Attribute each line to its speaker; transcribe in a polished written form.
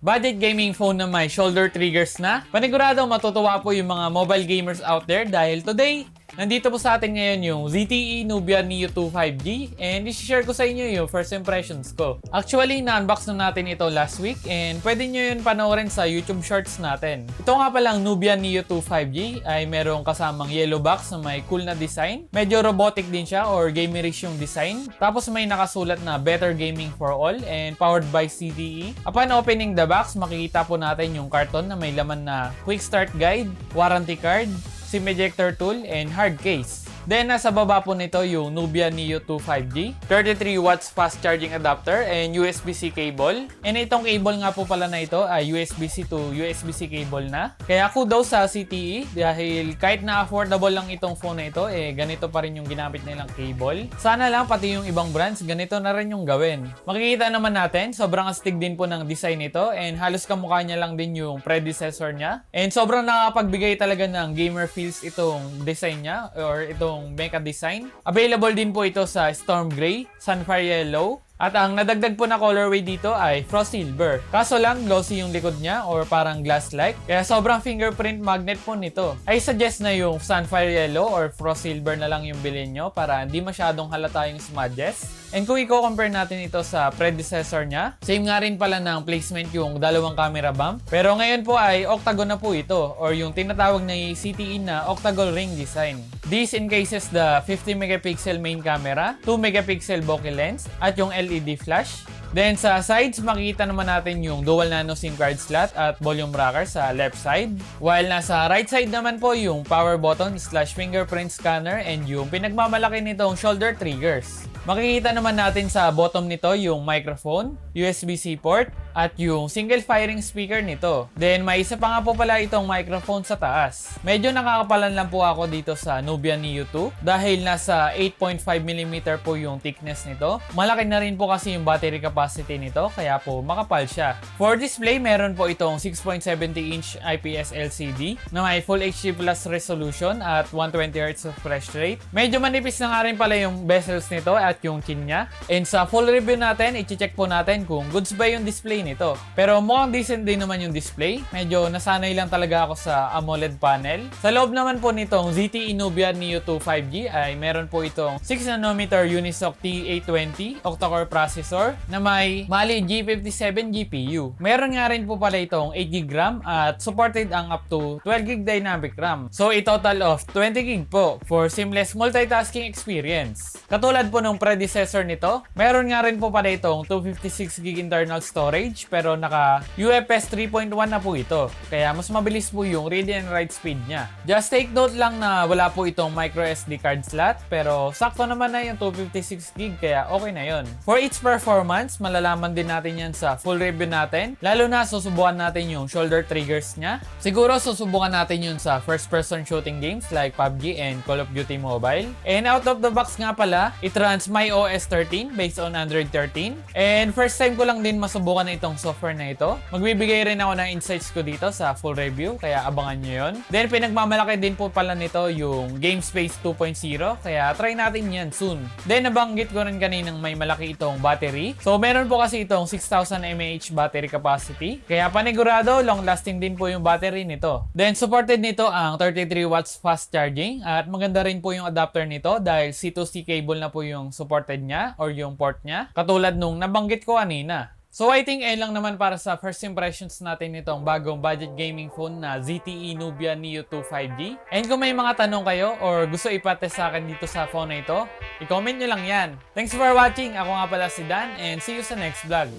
Speaker 1: budget gaming phone na may shoulder triggers na. Paniguradong matutuwa po yung mga mobile gamers out there dahil today, nandito po sa atin ngayon yung ZTE Nubia Neo 2 5G and i-share ko sa inyo yung first impressions ko. Actually, na-unbox na natin ito last week and pwede nyo yun panoorin sa YouTube Shorts natin. Ito nga palang Nubia Neo 2 5G ay merong kasamang yellow box na may cool na design. Medyo robotic din siya or gamerish yung design. Tapos may nakasulat na Better Gaming for All and powered by CTE. Upon opening the box, makikita po natin yung karton na may laman na quick start guide, warranty card, SIM ejector tool, and hard case. Then, nasa baba po nito yung Nubia Neo 2 5G, 33 watts fast charging adapter, and USB-C cable. And itong cable nga po pala na ito ay USB-C to USB-C cable na. Kaya kudos sa CTE dahil kahit na affordable lang itong phone na ito, ganito pa rin yung ginamit nilang cable. Sana lang pati yung ibang brands, ganito na rin yung gawin. Makikita naman natin, sobrang astig din po ng design nito and halos kamukha niya lang din yung predecessor niya. And sobrang nakapagbigay talaga ng gamer feels itong design niya or itong mecha design. Available din po ito sa Storm Gray, Sunfire Yellow, at ang nadagdag po na colorway dito ay Frost Silver. Kaso lang, glossy yung likod niya or parang glass-like. Kaya sobrang fingerprint magnet po nito. I suggest na yung Sunfire Yellow or Frost Silver na lang yung bilhin nyo para hindi masyadong halata yung smudges. And kung i-compare natin ito sa predecessor niya, same nga rin pala ng placement yung dalawang camera bump. Pero ngayon po ay octagon na po ito or yung tinatawag na CTE na octagon ring design. This encases the 50 megapixel main camera, 2 megapixel bokeh lens, at yung LED flash. Then sa sides, makikita naman natin yung dual nano SIM card slot at volume rocker sa left side. While nasa right side naman po yung power button / fingerprint scanner and yung pinagmamalaki nitong shoulder triggers. Makikita naman natin sa bottom nito yung microphone, USB-C port, at yung single firing speaker nito. Then may isa pa nga po pala itong microphone sa taas. Medyo nakakapalan lang po ako dito sa Nubia Neo 2 dahil nasa 8.5mm po yung thickness nito. Malaki na rin po kasi yung battery capacity nito kaya po makapal siya. For display, meron po itong 6.70-inch IPS LCD na may Full HD Plus resolution at 120Hz refresh rate. Medyo manipis na nga rin pala yung bezels nito at yung chin niya. And sa full review natin, i-check po natin kung goods ba yung display nito. Pero mukhang decent din naman yung display. Medyo nasanay lang talaga ako sa AMOLED panel. Sa loob naman po nitong ZTE Nubia Neo 2 5G ay meron po itong 6nm Unisoc T820 octa-core processor na may Mali G57 GPU. Meron nga rin po pala itong 8GB RAM at supported ang up to 12GB dynamic RAM. So a total of 20GB po for seamless multitasking experience. Katulad po ng predecessor nito, meron nga rin po pala itong 256GB internal storage pero naka UFS 3.1 na po ito. Kaya mas mabilis po yung read and write speed niya. Just take note lang na wala po itong micro SD card slot pero sakto naman na yung 256GB kaya okay na yon. For its performance, malalaman din natin yan sa full review natin. Lalo na susubukan natin yung shoulder triggers niya. Siguro susubukan natin yun sa first person shooting games like PUBG and Call of Duty Mobile. And out of the box nga pala, it runs MyOS 13 based on Android 13. And first time ko lang din masubukan na itong software na ito. Magbibigay rin ako ng insights ko dito sa full review, kaya abangan nyo yun. Then pinagmamalaki din po pala nito yung GameSpace 2.0, kaya try natin yan soon. Then nabanggit ko rin kaninang may malaki itong battery. So meron po kasi itong 6,000 mAh battery capacity, kaya panigurado long lasting din po yung battery nito. Then supported nito ang 33 watts fast charging at maganda rin po yung adapter nito dahil C2C cable na po yung supported niya or yung port niya, katulad nung nabanggit ko kanina. So I think lang naman para sa first impressions natin nitong bagong budget gaming phone na ZTE Nubia Neo 2 5G. And kung may mga tanong kayo or gusto ipatest sa akin dito sa phone na ito, i-comment nyo lang yan. Thanks for watching. Ako nga pala si Dan and see you sa next vlog.